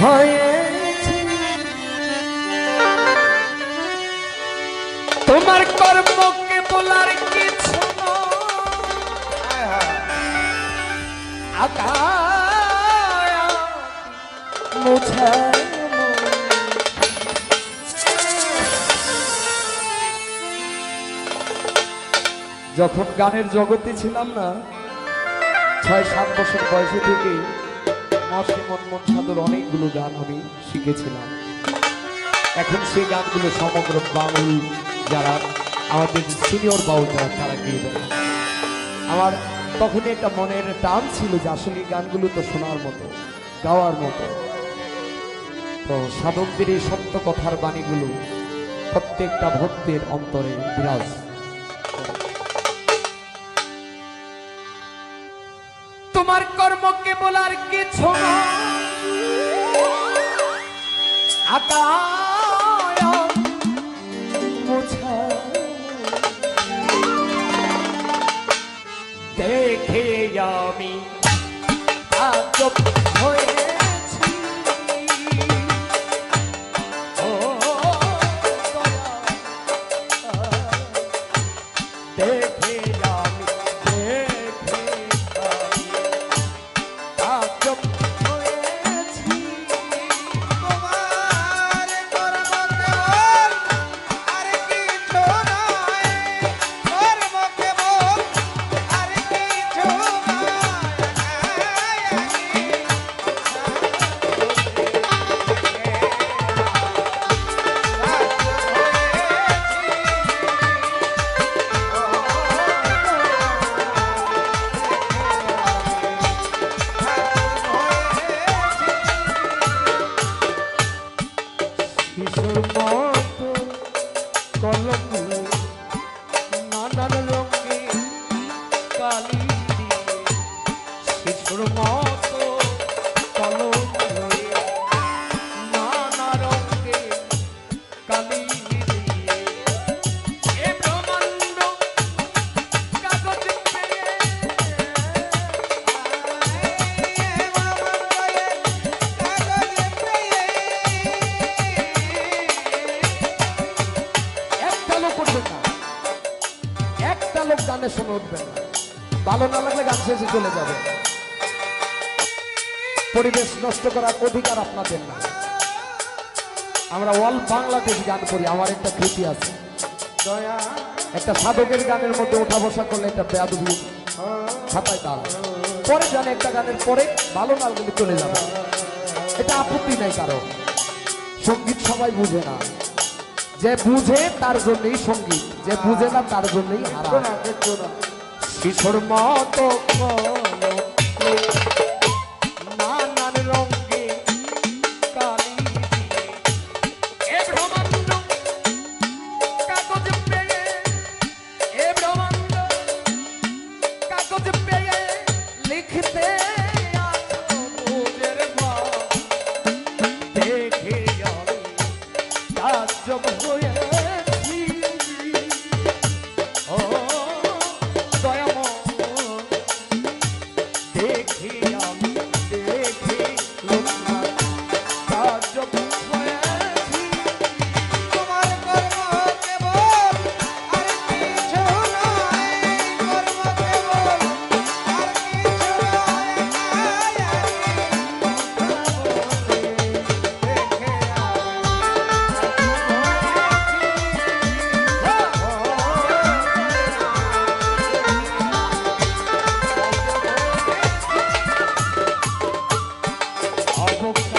হয়েছি তোমার কর্মকে বলার কিছু মুছা যখন গানের জগতে ছিলাম না ৬-৭ বছর বয়সে থেকে মন সাধুর অনেকগুলো গান আমি শিখেছিলাম। এখন সেই গানগুলো সমগ্র বাউল যারা আমাদের সিনিয়র বাউল যারা তারা গিয়ে দেয়। আমার তখনই একটা মনের টান ছিল যে আসলে এই গানগুলো তো শোনার মতো গাওয়ার মতো। তো সাধকদের এই সত্য কথার বাণীগুলো প্রত্যেকটা ভক্তের অন্তরে বিরাজ। তোমার কর্মকে বলার কিছু না মুছা দেখে আমি আজব হয়েছি ও দেখে আমি আজব হয়েছি তোমার কর্মকে বল আর কিছু নয় কর্মকে বল আর কিছু শিশুর মতো কলম নানান রঙে কালি দিয়ে শিশুর মতো কলম নানা রঙে কালি দিয়ে এ ব্রহ্মাণ্ড কাগজ পেয়ে একটা লোক গানে শুনে উঠবে না, ভালো না লাগলে গান শেষে চলে যাবে। পরিবেশ নষ্ট করার অধিকার আপনাদের না। আমরা অল বাংলাদেশ গান করি, আমার একটা কৃতি আছে। একটা সাধকের গানের মধ্যে ওঠা বসা করলে একটা বেয়াদবি খাতায় দাঁড়ায়। পরে জানে একটা গানের পরে ভালো না লাগলে চলে যাবে, এটা আপত্তি নাই কারো। সঙ্গীত সবাই বুঝে না, যে বুঝে তার জন্যই সঙ্গীত, যে বুঝে না তার জন্যই হারাম। শিশুর মতো নানান রঙে কালি দিয়ে এ ব্রহ্মাণ্ড কাগজ পেয়ে এ ব্রহ্মাণ্ড কাগজ পেয়ে লিখতে আসো বুঝের ভাব দেখে আমি তাজ্জব হয়েছি ও দয়াময় দেখে আমি দেখে লোকনাথ তাজ্জব হয়েছি তোমার কর্মকে বল আর কিছু নয় কর্মকে বল আর কিছু নয় দেখে অবকাশ